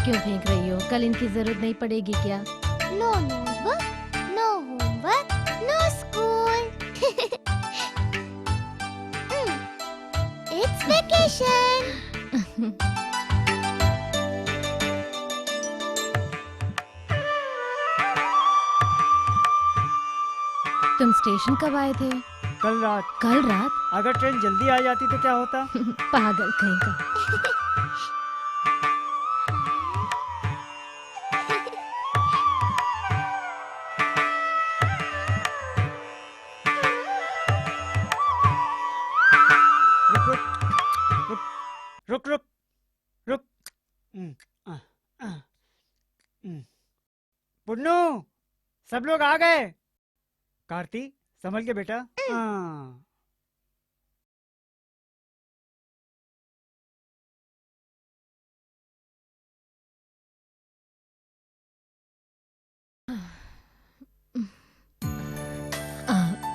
क्यों फेंक रही हो? कल इनकी जरूरत नहीं पड़ेगी क्या? No notebook, no homework, no school. It's vacation. तुम स्टेशन कब आए थे? कल रात। कल रात? अगर ट्रेन जल्दी आ जाती तो क्या होता? पागल कहीं का। रुक रुक रुक रुक रुक। आ, आ, पुन्नू, सब लोग आ गए। कार्ती, संभल के बेटा। हाँ।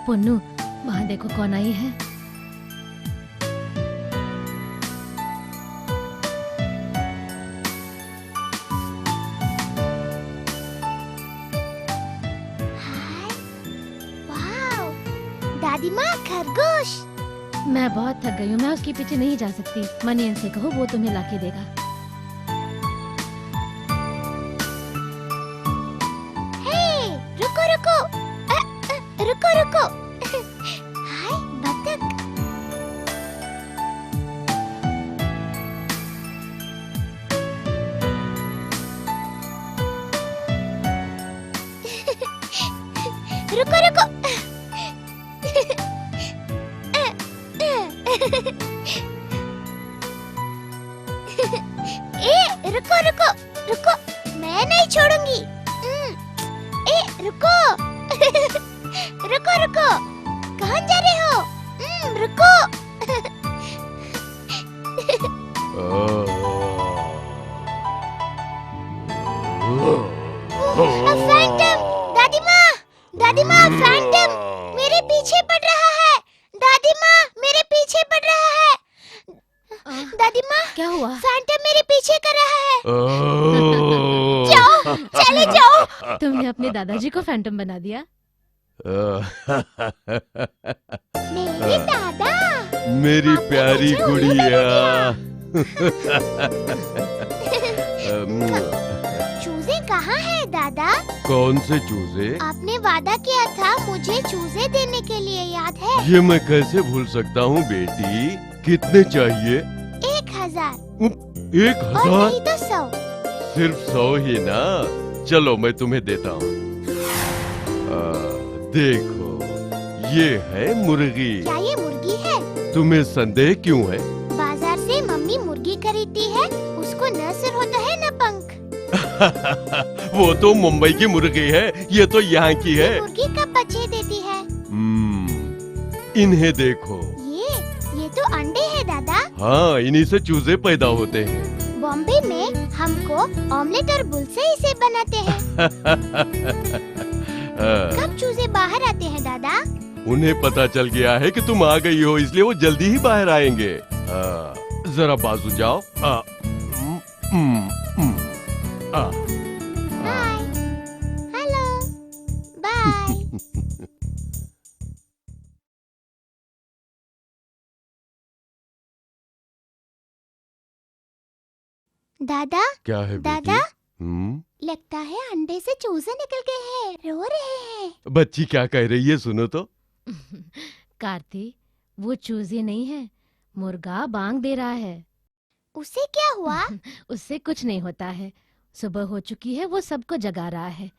पुन्नू, वहाँ देखो कौन आई है। वाओ, दादी माँ खरगोश। मैं बहुत थक गई हूँ, मैं उसके पीछे नहीं जा सकती। मनियन से कहो, वो तुम्हें लाके देगा। हे, रुको रुको, रुको रुको। हाय बतख। रुको रुको। रुको रुको रुको, मैं नहीं छोड़ूंगी। रुको। रुको रुको, कहाँ जा रहे हो? रुको। फैंटम, दादी माँ फैंटम मेरे पीछे पड़ रहा है। दादी माँ मेरे पीछे पड़ रहा है। दादी माँ, क्या हुआ? फैंटम मेरे पीछे कर रहा है। जाओ, चले जाओ। तुमने अपने दादाजी को फैंटम बना दिया। मेरे दादा, मेरी आपने प्यारी मुझे उल्लू गुड़िया। चूजे कहाँ है दादा? कौन से चूजे? आपने वादा किया था मुझे चूजे देने के लिए, याद है? ये मैं कैसे भूल सकता हूँ बेटी। कितने चाहिए? 1000। 1000? और नहीं तो 100। सिर्फ 100 ही ना। चलो मैं तुम्हें देता हूँ। देखो, ये है मुर्गी। क्या ये मुर्गी है? तुम्हें संदेह क्यों है? बाजार से मम्मी मुर्गी खरीदती है, उसको न सिर होता है न पंख। वो तो मुंबई की मुर्गी है, ये तो यहाँ की है। मुर्गी कब बच्चे देती है? इन्हें देखो। ये तो अंडे है दादा। हाँ, इन्हीं से चूजे पैदा होते हैं। बॉम्बे में हमको ऑमलेट और बुलसेई से बनाते हैं। कब चूजे बाहर आते हैं दादा? उन्हें पता चल गया है कि तुम आ गई हो, इसलिए वो जल्दी ही बाहर आएंगे। जरा बाजू जाओ। बाय। Hello, bye. दादा, क्या है दादा? बेटी? लगता है अंडे से चूजे निकल गए हैं, रो रहे हैं। बच्ची क्या कह रही है, सुनो तो। कार्ती, वो चूजे नहीं है, मुर्गा बांग दे रहा है। उसे क्या हुआ? उससे कुछ नहीं होता है। सुबह हो चुकी है, वो सबको जगा रहा है।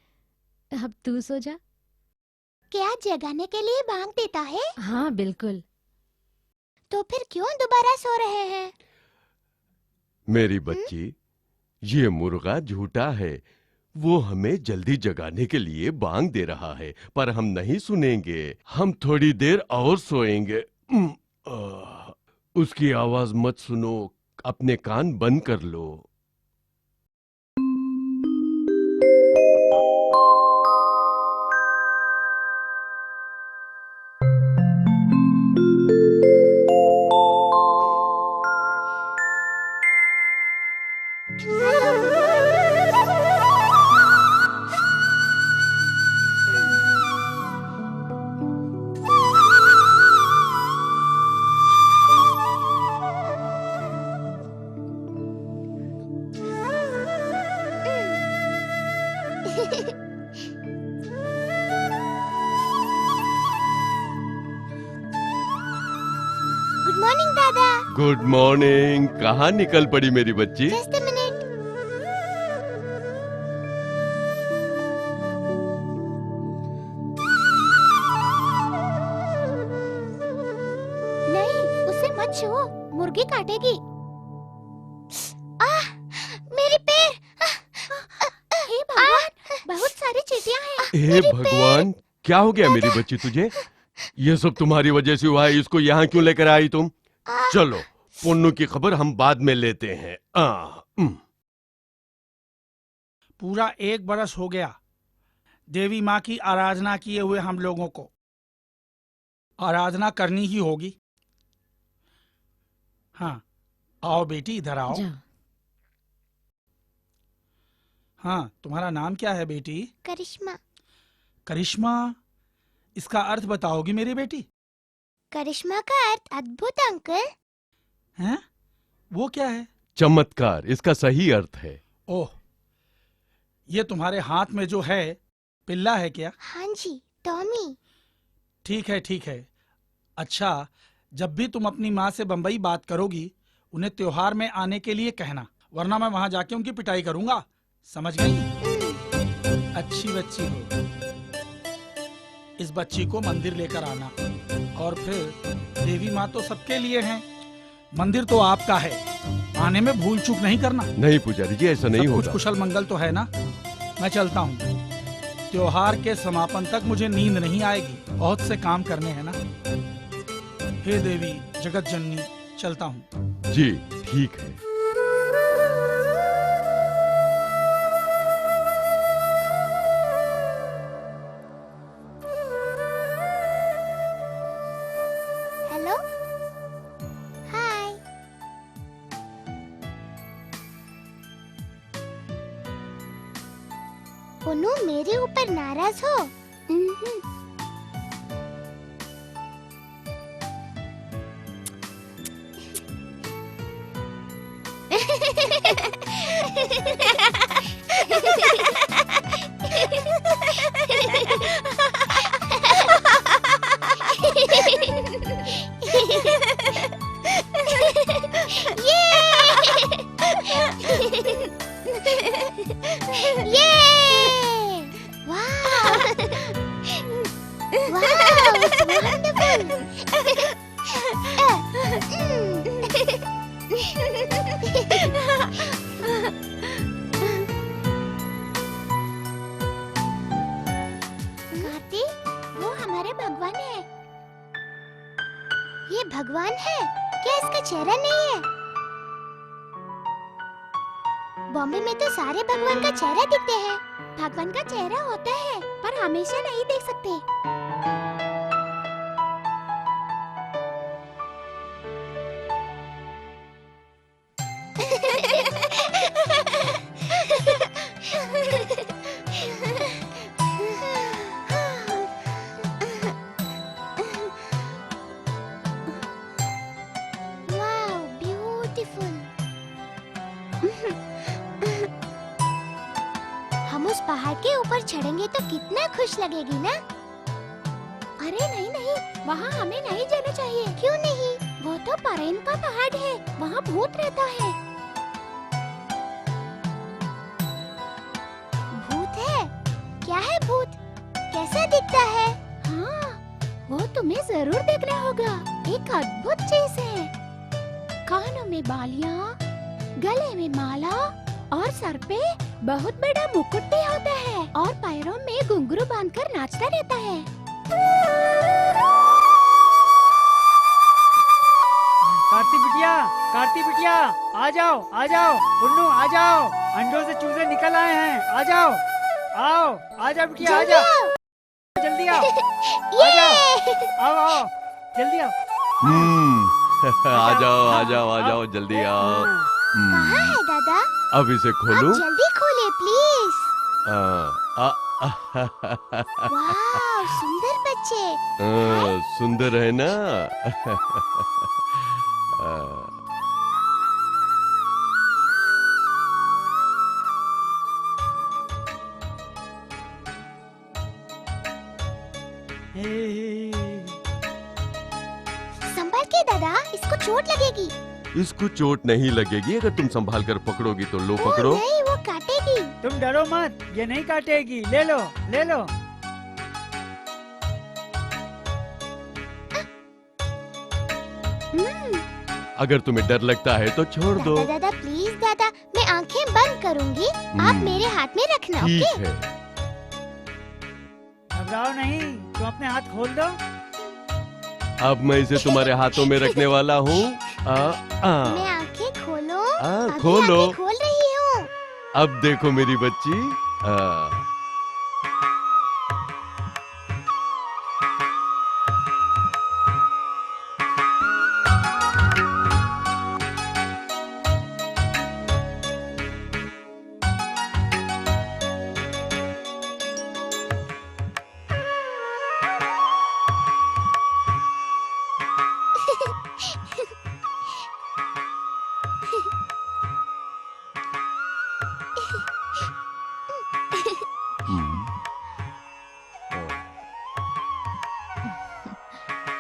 अब तू सो जा। क्या जगाने के लिए बांग देता है? हाँ बिल्कुल। तो फिर क्यों दोबारा सो रहे हैं? मेरी बच्ची, ये मुर्गा झूठा है। वो हमें जल्दी जगाने के लिए बांग दे रहा है, पर हम नहीं सुनेंगे। हम थोड़ी देर और सोएंगे। उसकी आवाज मत सुनो, अपने कान बंद कर लो। मॉर्निंग दादा। Good morning. कहाँ निकल पड़ी मेरी बच्ची? Just a minute. नहीं, उसे मत छुओ, मुर्गी काटेगी। आह, मेरे पैर। हे भगवान, बहुत सारी चींटियां हैं। हे भगवान, क्या हो गया मेरी बच्ची तुझे? ये सब तुम्हारी वजह से हुआ है। इसको यहाँ क्यों लेकर आई तुम? चलो, पुन्नू की खबर हम बाद में लेते हैं। पूरा 1 बरस हो गया देवी माँ की आराधना किए हुए हम लोगों को। आराधना करनी ही होगी। हाँ, आओ बेटी, इधर आओ। जाओ। हाँ, तुम्हारा नाम क्या है बेटी? करिश्मा। करिश्मा। इसका अर्थ बताओगी मेरी बेटी? करिश्मा का अर्थ अद्भुत अंकल। हैं? वो क्या है? चमत्कार इसका सही अर्थ है। ओह, ये तुम्हारे हाथ में जो है पिल्ला है क्या? हाँ जी, टॉमी। ठीक है, ठीक है। अच्छा, जब भी तुम अपनी माँ से बम्बई बात करोगी, उन्हें त्योहार में आने के लिए कहना, वरना मैं वहां जाके उनकी पिटाई करूंगा। समझ गई? अच्छी बच्ची हो। इस बच्ची को मंदिर लेकर आना, और फिर देवी माँ तो सबके लिए हैं, मंदिर तो आपका है। आने में भूल चूक नहीं करना। नहीं पुजारी जी, ऐसा नहीं सब कुछ होगा। कुशल मंगल तो है ना? मैं चलता हूँ। त्योहार के समापन तक मुझे नींद नहीं आएगी, बहुत से काम करने हैं ना। हे देवी जगत जननी, चलता हूँ। जी ठीक है। हेलो, हाय। पुन्नू मेरे ऊपर नाराज हो? ये भगवान है क्या? इसका चेहरा नहीं है। बॉम्बे में तो सारे भगवान का चेहरा दिखते हैं। भगवान का चेहरा होता है पर हमेशा नहीं देख सकते। Wow, beautiful. हम उस पहाड़ के ऊपर चढ़ेंगे तो कितना खुश लगेगी ना? अरे नहीं नहीं, वहाँ हमें नहीं जाना चाहिए। क्यों नहीं? वो तो परेन का पहाड़ है, वहाँ भूत रहता है। भूत है? क्या है भूत? कैसा दिखता है? हाँ, वो तुम्हें जरूर देखना होगा। एक अद्भुत चीज है। कानों में बालियाँ, गले में माला और सर पे बहुत बड़ा मुकुट भी होता है और पैरों में घुंघरू बांधकर नाचता रहता है। कार्ती बिटिया, आ जाओ, पुन्नू आ जाओ। अंडों से चूजे निकल आए हैं, आ जाओ, आओ, आ जाओ बिटिया, आ जाओ, जल्दी आओ, आ जाओ, आओ, जल्दी आओ। आ जाओ, जल्दी आओ। कहाँ है दादा? अब इसे खोलूं? आप जल्दी खोले प्लीज। वाह, सुंदर बच्चे। सुंदर है ना? संभल के दादा, इसको चोट लगेगी। इसको चोट नहीं लगेगी अगर तुम संभाल कर पकड़ोगी तो। लो पकड़ो। नहीं, वो काटेगी। तुम डरो मत, ये नहीं काटेगी। ले लो, ले लो। अगर तुम्हें डर लगता है तो छोड़ दो। दादा दादा प्लीज दादा, मैं आंखें बंद करूंगी, आप हम्म, मेरे हाथ में रखना, ठीक ओके? है। घबराओ नहीं, तुम अपने हाथ खोल दो। अब मैं इसे तुम्हारे हाथों में रखने वाला हूँ। मैं आंखें खोलो। अभी खोलो। आंखें खोल रही हूँ। अब देखो मेरी बच्ची।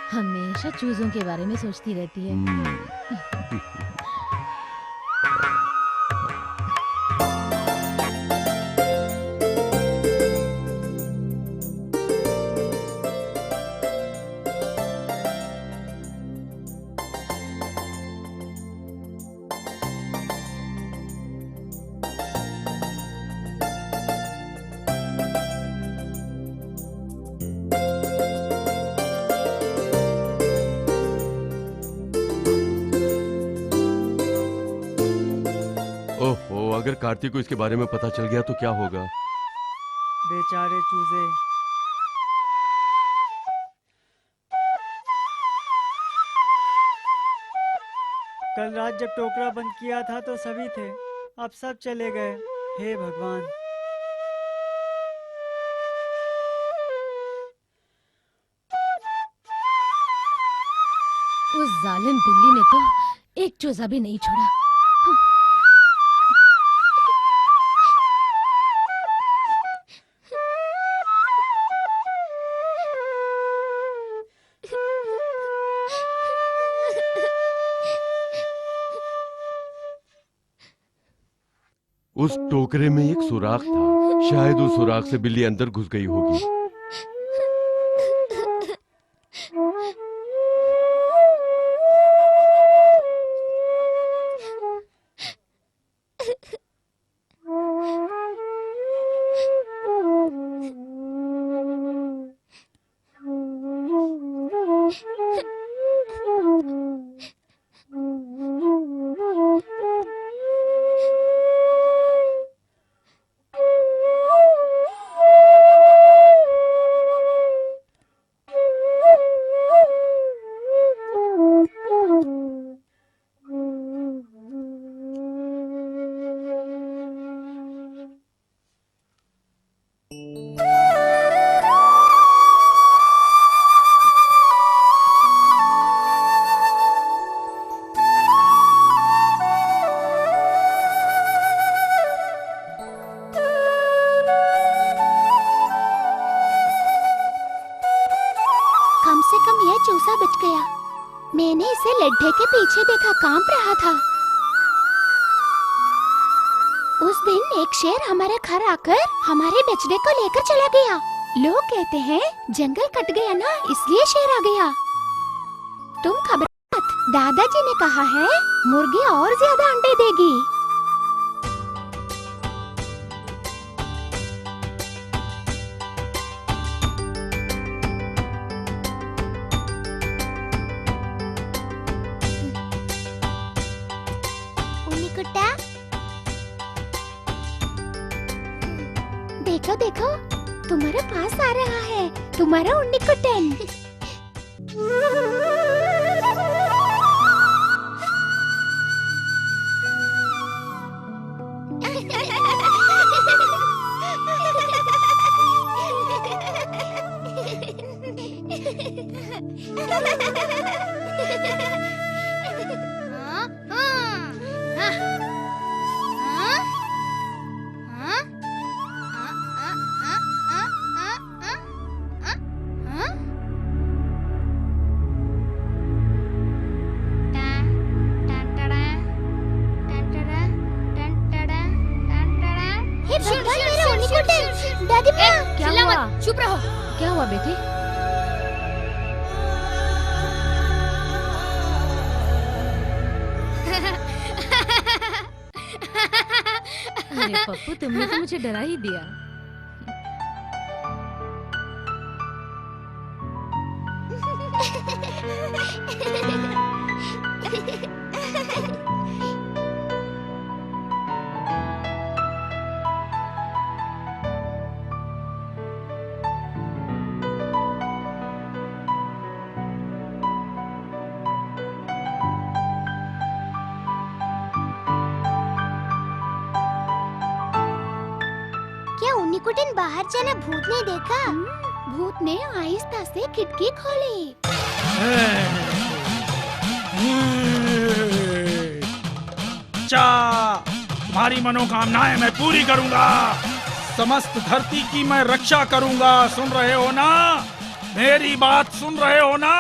हमेशा चूजों के बारे में सोचती रहती है। ओहो, अगर कार्तिक को इसके बारे में पता चल गया तो क्या होगा? बेचारे चूजे। कल रात जब टोकरा बंद किया था तो सभी थे, अब सब चले गए। हे भगवान। उस जालिम बिल्ली ने तो एक चूजा भी नहीं छोड़ा। उस टोकरे में एक सुराख था, शायद उस सुराख से बिल्ली अंदर घुस गई होगी। कम से कम यह चूसा बच गया। मैंने इसे लड्ढे के पीछे देखा, कांप रहा था। उस दिन एक शेर हमारे घर आकर हमारे बछड़े को लेकर चला गया। लोग कहते हैं जंगल कट गया ना, इसलिए शेर आ गया। तुम घबराओ मत, दादाजी ने कहा है मुर्गी और ज्यादा अंडे देगी। उन्नीकुट्टा, देखो देखो, तुम्हारे पास आ रहा है तुम्हारा उन्नीकुट्टन। हुआ बेटी? अरे पप्पू, तुमने तो मुझे डरा ही दिया। क्या उन्नीकुटन बाहर चला भूत ने देखा? भूत ने आहिस्ता से खिड़की खोली। चा तुम्हारी मनोकामनाएं मैं पूरी करूंगा। समस्त धरती की मैं रक्षा करूंगा। सुन रहे हो ना? मेरी बात सुन रहे हो ना?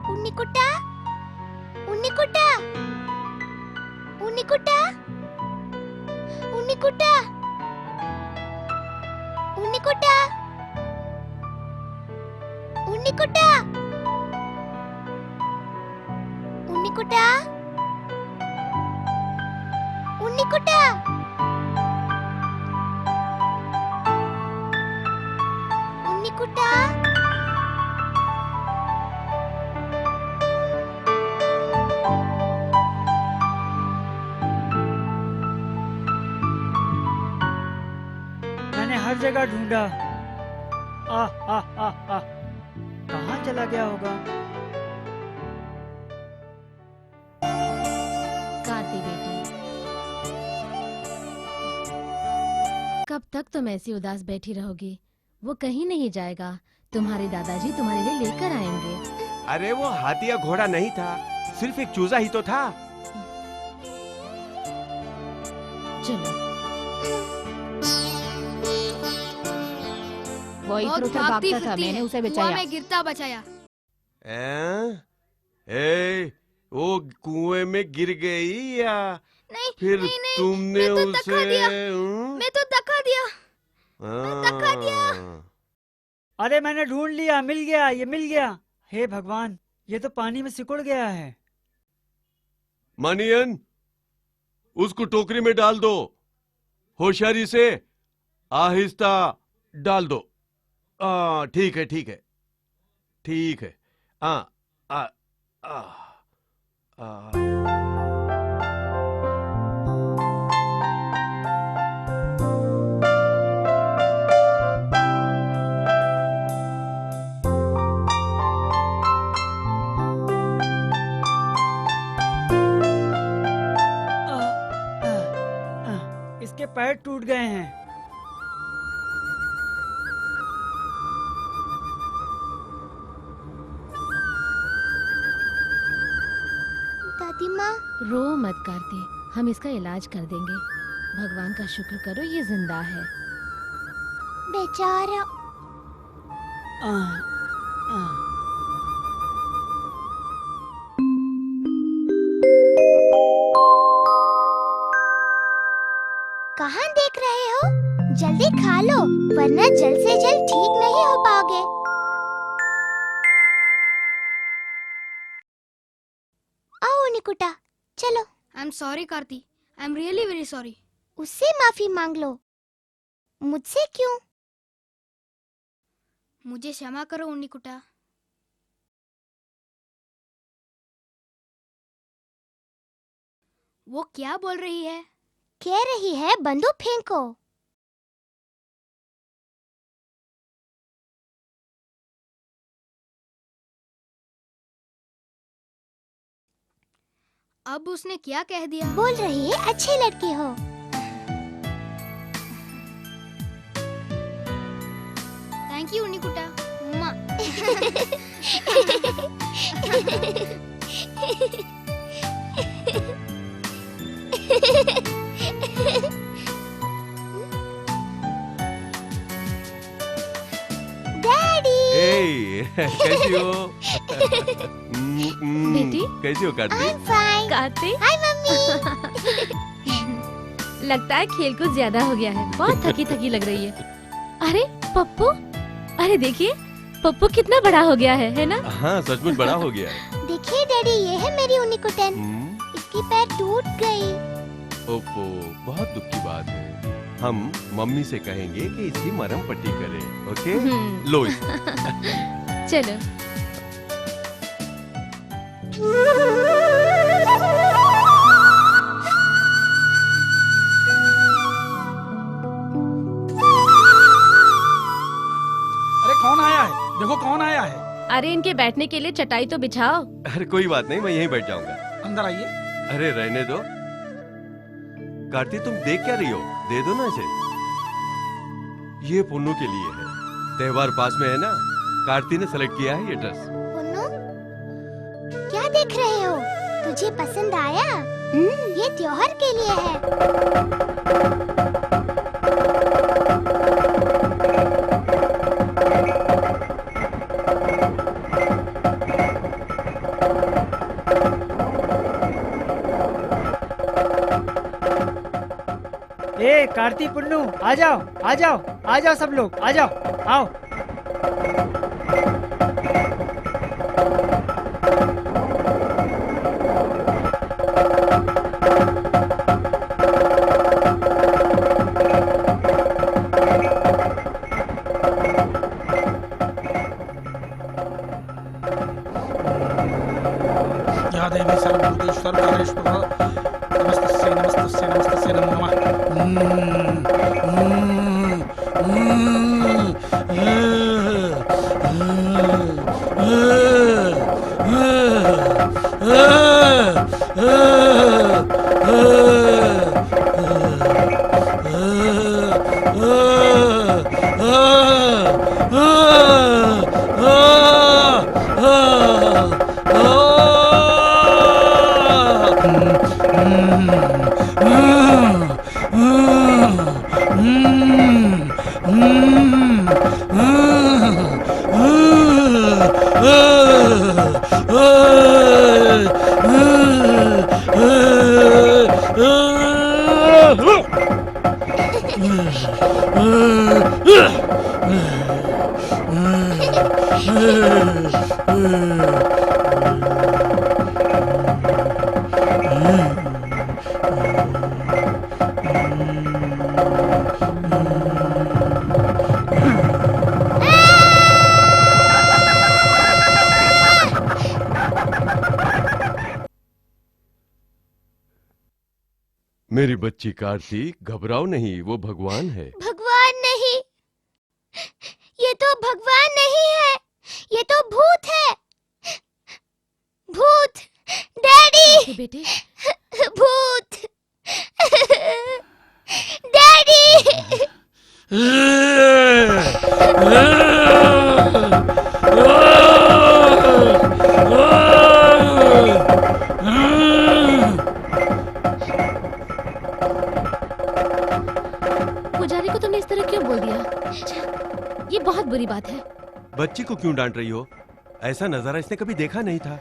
उन्नीकुटा, उन्नीकुटा, उन्नीकुटा, उन्नीकुटा, उन्नीकुटा, उन्नीकुटा, उन्नीकुटा, उन्नीकुटा, उन्नीकुटा। मैंने हर जगह ढूंढा। आ आ आ आ कहाँ चला गया होगा? कार्ती बेटी, कब तक तुम ऐसी उदास बैठी रहोगी? वो कहीं नहीं जाएगा। तुम्हारे दादाजी तुम्हारे लिए लेकर आएंगे। अरे वो हाथी या घोड़ा नहीं था, सिर्फ एक चूजा ही तो था। चलो। वो इधर उधर भागता था, मैंने उसे बचाया। मैं गिरता बचाया। वो कुएं में गिर गई या नहीं, फिर नहीं, नहीं, तुमने मैं तो धक्का दिया। उसे मैं तो धक्का दिया। धक्का दिया। अरे मैंने ढूंढ लिया, मिल गया, ये मिल गया। हे भगवान, ये तो पानी में सिकुड़ गया है। मनियन, उसको टोकरी में डाल दो। होशियारी से आहिस्ता डाल दो। ठीक है, ठीक है, ठीक है। आ, आ, आ, आ। इसके पैर टूट गए हैं। दादी माँ, रो मत कार्ती, हम इसका इलाज कर देंगे। भगवान का शुक्र करो ये जिंदा है। बेचारा। आ, आ। कहाँ देख रहे हो? जल्दी खा लो, वरना जल्द से जल्द ठीक नहीं हो पाओगे। आओ निकुटा, चलो। I am sorry Karti, I am really very sorry. उससे माफी मांग लो। मुझसे क्यों? मुझे क्षमा करो उन्नीकुटा। वो क्या बोल रही है? कह रही है बंदूक फेंको। अब उसने क्या कह दिया? बोल रही है अच्छे लड़के हो। Thank you Unnikutta. मुआ। डैडी। ए, कैसी हो? बेटी? कैसी हो Kartik? I'm fine। Kartik, hi mummy. लगता है खेल कुछ ज्यादा हो गया है, बहुत थकी थकी लग रही है। अरे पप्पू, अरे देखिए पप्पू कितना बड़ा हो गया है ना? हाँ सचमुच बड़ा हो गया है। देखिए डैडी, ये है मेरी उन्नीकुटन। इसकी पैर टूट गई। ओफो, बहुत दुख की बात है। हम मम्मी से कहेंगे कि इसकी मरहम पट्टी करे। ओके, लो इसे। चलो। अरे कौन आया है? देखो कौन आया है। अरे इनके बैठने के लिए चटाई तो बिछाओ। अरे कोई बात नहीं, मैं यहीं बैठ जाऊंगा। अंदर आइए। अरे रहने दो। कार्तिक तुम देख क्या रही हो? दे दो ना इसे। ये पुन्नू के लिए है, त्योहार पास में है ना। कार्तिक ने सेलेक्ट किया है ये ड्रेस। पुन्नू, क्या देख रहे हो? तुझे पसंद आया? ये त्योहार के लिए है। ए कार्ती पुन्नू, आ जाओ आ जाओ आ जाओ, सब लोग आ जाओ, आओ। या देवी सर्वभूतेश्वर कालेश्वर नमस्तस्यै नमस्तस्यै नमस्तस्यै नमो मेरी बच्ची कार्ती, घबराओ नहीं, वो भगवान है। भगवान नहीं, ये तो भगवान नहीं है, ये तो भूत है। भूत, डैडी, बेटे भूत, डैडी। पुजारी को तुमने इस तरह क्यों बोल दिया? ये बहुत बुरी बात है। बच्ची को क्यों डांट रही हो? ऐसा नजारा इसने कभी देखा नहीं था।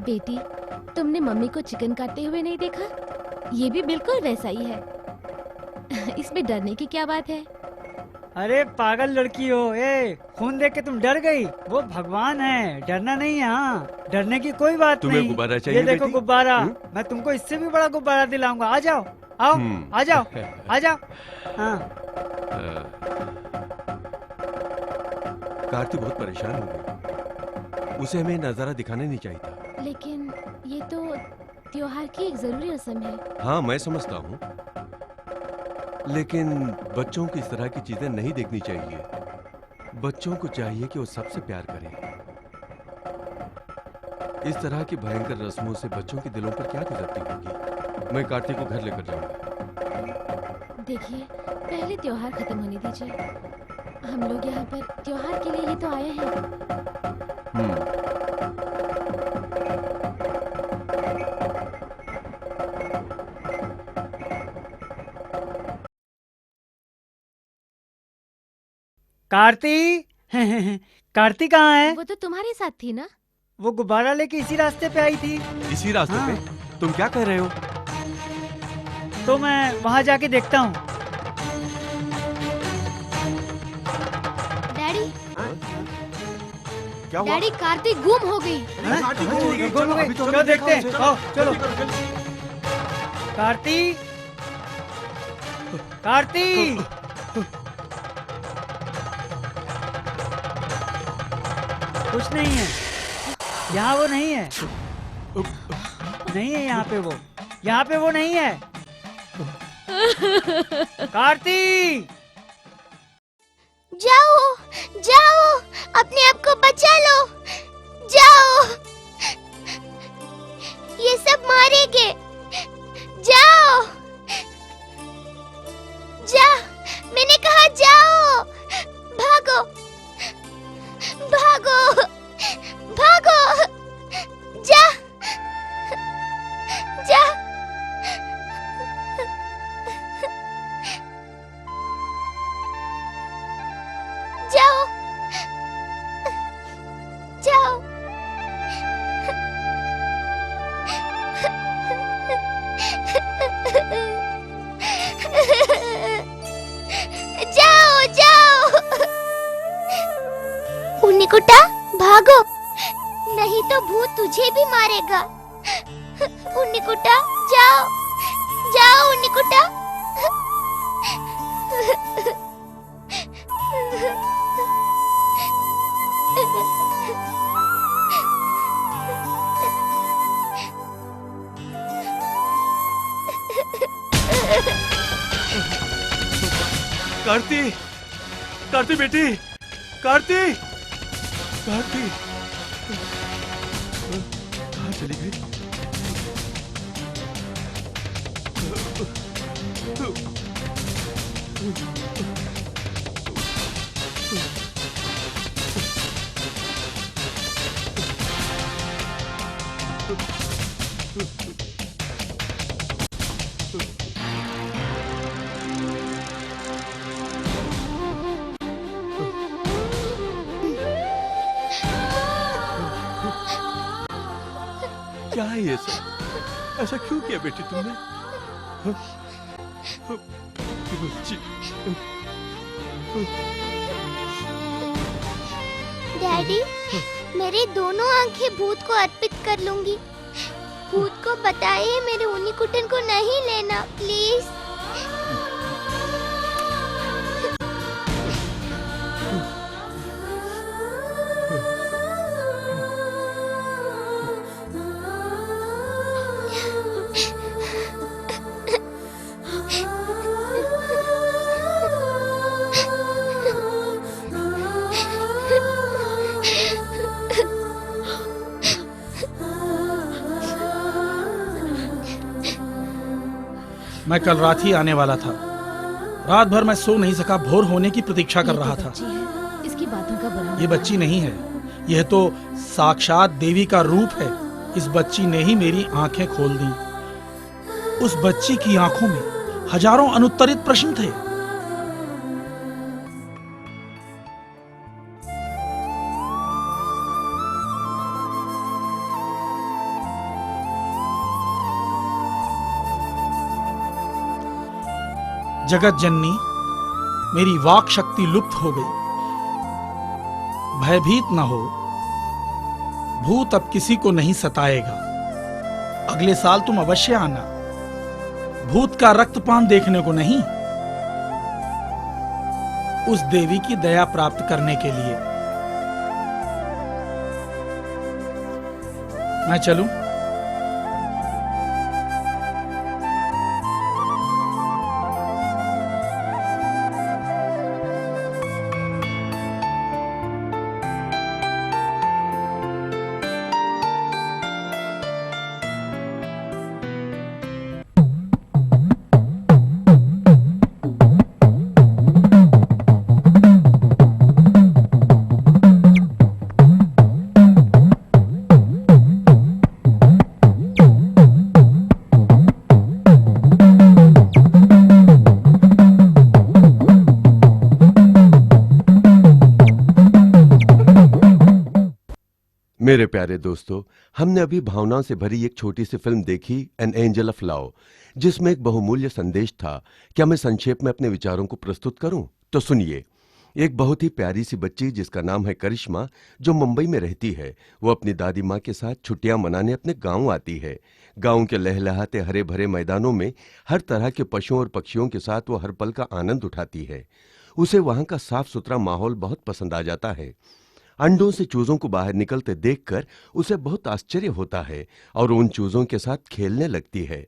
बेटी, तुमने मम्मी को चिकन काटते हुए नहीं देखा? ये भी बिल्कुल वैसा ही है। इसमें डरने की क्या बात है? अरे पागल लड़की हो, ए खून देख के तुम डर गई? वो भगवान है, डरना नहीं है। हाँ, डरने की कोई बात तुम्हें नहीं। गुब्बारा चाहिए ये देखो बेटी? गुब्बारा, मैं तुमको इससे भी बड़ा गुब्बारा दिलाऊंगा। आ जाओ, आओ, आ जाओ, आ जाओ। हाँ। कार्ती बहुत परेशान हो गई, उसे हमें नजारा दिखाना नहीं चाहिए था। लेकिन ये तो त्योहार की एक जरूरी रस्म है। हाँ मैं समझता हूँ, लेकिन बच्चों को इस तरह की चीजें नहीं देखनी चाहिए। बच्चों को चाहिए कि वो सबसे प्यार करें। इस तरह की भयंकर रस्मों से बच्चों के दिलों पर क्या गुजरती होगी। मैं कार्तिक को घर लेकर जाऊंगा। देखिए, पहले त्योहार खत्म होने दीजिए। हम लोग यहाँ पर त्योहार के लिए ही तो आए हैं। कार्ती कार्ती कहाँ है? वो तो तुम्हारे साथ थी ना? वो गुब्बारा लेके इसी रास्ते पे आई थी। इसी रास्ते हाँ। पे? तुम क्या कह रहे हो? तो मैं वहाँ जाके देखता हूँ। डैडी क्या हुआ? डैडी कार्तिक गुम हो गई। चलो देखते हैं। आओ चलो। कार्ती कार्ती कुछ नहीं है यहाँ, वो नहीं है। नहीं है यहाँ पे वो, यहाँ पे वो नहीं है। कार्ती जाओ जाओ, अपने आप को बचा लो, जाओ, ये सब मारेंगे, जाओ, जा, मैंने कहा जाओ, भागो, भागो, भागो, जा, जा, जाओ, जाओ, जाओ, जाओ, उन्नीकुटा, भागो, नहीं तो भूत तुझे भी मारेगा। उन्नीकुटा, जाओ, जाओ उन्नीकुटा। कार्ती, कार्ती बेटी, कार्ती, कार्ती, कहाँ चली गई? क्या है ये सब? ऐसा क्यों किया बेटी तुमने? बच्ची, डैडी, मेरी दोनों आंखें भूत को अर्पित कर लूंगी। भूत को बताइए मेरे उन्नीकुटन को नहीं लेना, प्लीज। मैं कल रात ही आने वाला था। रात भर मैं सो नहीं सका, भोर होने की प्रतीक्षा कर ये तो रहा था। बच्ची है, इसकी बातों का बुरा ये मत बच्ची नहीं है, यह तो साक्षात देवी का रूप है। इस बच्ची ने ही मेरी आंखें खोल दी। उस बच्ची की आंखों में हजारों अनुत्तरित प्रश्न थे। जगत जननी, मेरी वाक शक्ति लुप्त हो गई। भयभीत न हो, भूत अब किसी को नहीं सताएगा। अगले साल तुम अवश्य आना, भूत का रक्तपान देखने को नहीं, उस देवी की दया प्राप्त करने के लिए। मैं चलूं? मेरे प्यारे दोस्तों, हमने अभी भावनाओं से भरी एक छोटी सी फिल्म देखी, एन एंजल ऑफ लव, जिसमें एक बहुमूल्य संदेश था। क्या मैं संक्षेप में अपने विचारों को प्रस्तुत करूं? तो सुनिए। एक बहुत ही प्यारी सी बच्ची जिसका नाम है करिश्मा, जो मुंबई में रहती है, वो अपनी दादी माँ के साथ छुट्टियां मनाने अपने गांव आती है। गांव के लहलहाते हरे भरे मैदानों में हर तरह के पशुओं और पक्षियों के साथ वो हर पल का आनंद उठाती है। उसे वहां का साफ सुथरा माहौल बहुत पसंद आ जाता है। अंडों से चूजों को बाहर निकलते देखकर उसे बहुत आश्चर्य होता है और उन चूजों के साथ खेलने लगती है।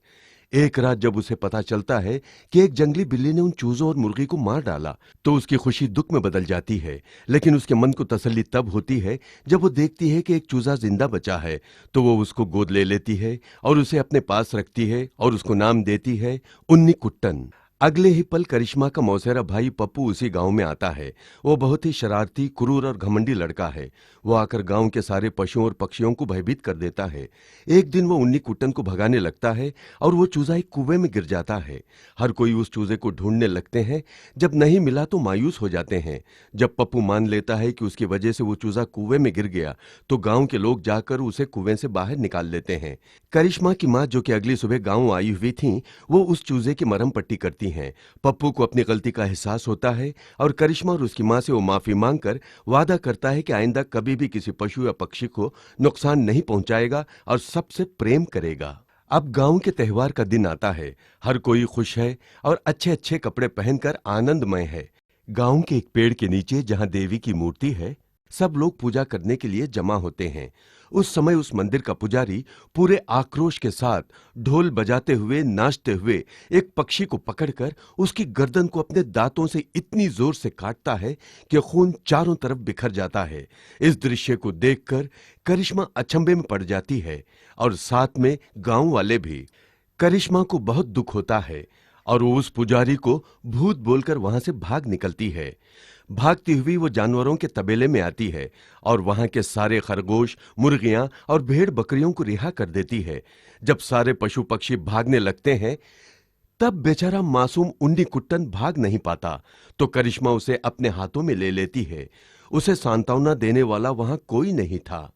एक रात जब उसे पता चलता है कि एक जंगली बिल्ली ने उन चूजों और मुर्गी को मार डाला, तो उसकी खुशी दुख में बदल जाती है। लेकिन उसके मन को तसल्ली तब होती है जब वो देखती है कि एक चूजा जिंदा बचा है, तो वो उसको गोद ले लेती है और उसे अपने पास रखती है और उसको नाम देती है उन्नी कुट्टन। अगले ही पल करिश्मा का मौसेरा भाई पप्पू उसी गांव में आता है। वो बहुत ही शरारती, क्रूर और घमंडी लड़का है। वो आकर गांव के सारे पशुओं और पक्षियों को भयभीत कर देता है। एक दिन वो उन्नी कुट्टन को भगाने लगता है और वो चूजा एक कुएं में गिर जाता है। हर कोई उस चूजे को ढूंढने लगते हैं। जब नहीं मिला तो मायूस हो जाते हैं। जब पप्पू मान लेता है कि उसकी वजह से वो चूजा कुएं में गिर गया, तो गांव के लोग जाकर उसे कुएं से बाहर निकाल लेते हैं। करिश्मा की माँ, जो कि अगली सुबह गांव आई हुई थी, वो उस चूजे की मरहम पट्टी करती हैं। पप्पू को अपनी गलती का एहसास होता है और करिश्मा और उसकी मां से वो माफी मांगकर वादा करता है कि आइंदा कभी भी किसी पशु या पक्षी को नुकसान नहीं पहुंचाएगा और सबसे प्रेम करेगा। अब गांव के त्योहार का दिन आता है। हर कोई खुश है और अच्छे अच्छे कपड़े पहनकर आनंदमय है। गांव के एक पेड़ के नीचे, जहां देवी की मूर्ति है, सब लोग पूजा करने के लिए जमा होते हैं। उस समय उस मंदिर का पुजारी पूरे आक्रोश के साथ ढोल बजाते हुए, नाचते हुए एक पक्षी को पकड़कर उसकी गर्दन को अपने दांतों से इतनी जोर से काटता है कि खून चारों तरफ बिखर जाता है। इस दृश्य को देखकर करिश्मा अचंभे में पड़ जाती है और साथ में गांव वाले भी। करिश्मा को बहुत दुख होता है और वो उस पुजारी को भूत बोलकर वहां से भाग निकलती है। भागती हुई वो जानवरों के तबेले में आती है और वहां के सारे खरगोश, मुर्गियां और भेड़ बकरियों को रिहा कर देती है। जब सारे पशु पक्षी भागने लगते हैं, तब बेचारा मासूम उन्नी कुट्टन भाग नहीं पाता, तो करिश्मा उसे अपने हाथों में ले लेती है। उसे सांत्वना देने वाला वहां कोई नहीं था।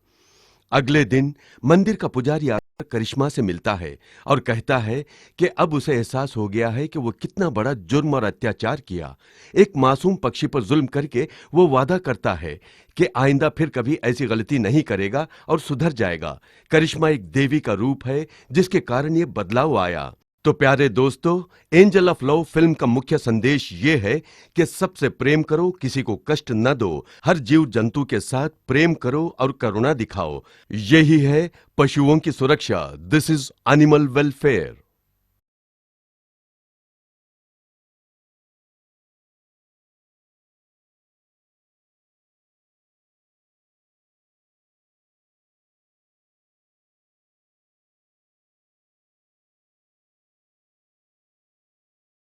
अगले दिन मंदिर का पुजारी आकर करिश्मा से मिलता है और कहता है कि अब उसे एहसास हो गया है कि वो कितना बड़ा जुर्म और अत्याचार किया। एक मासूम पक्षी पर जुल्म करके वो वादा करता है कि आइंदा फिर कभी ऐसी गलती नहीं करेगा और सुधर जाएगा। करिश्मा एक देवी का रूप है जिसके कारण ये बदलाव आया। तो प्यारे दोस्तों, एंजल ऑफ लव फिल्म का मुख्य संदेश ये है कि सबसे प्रेम करो, किसी को कष्ट न दो, हर जीव जंतु के साथ प्रेम करो और करुणा दिखाओ। यही है पशुओं की सुरक्षा। This is animal welfare.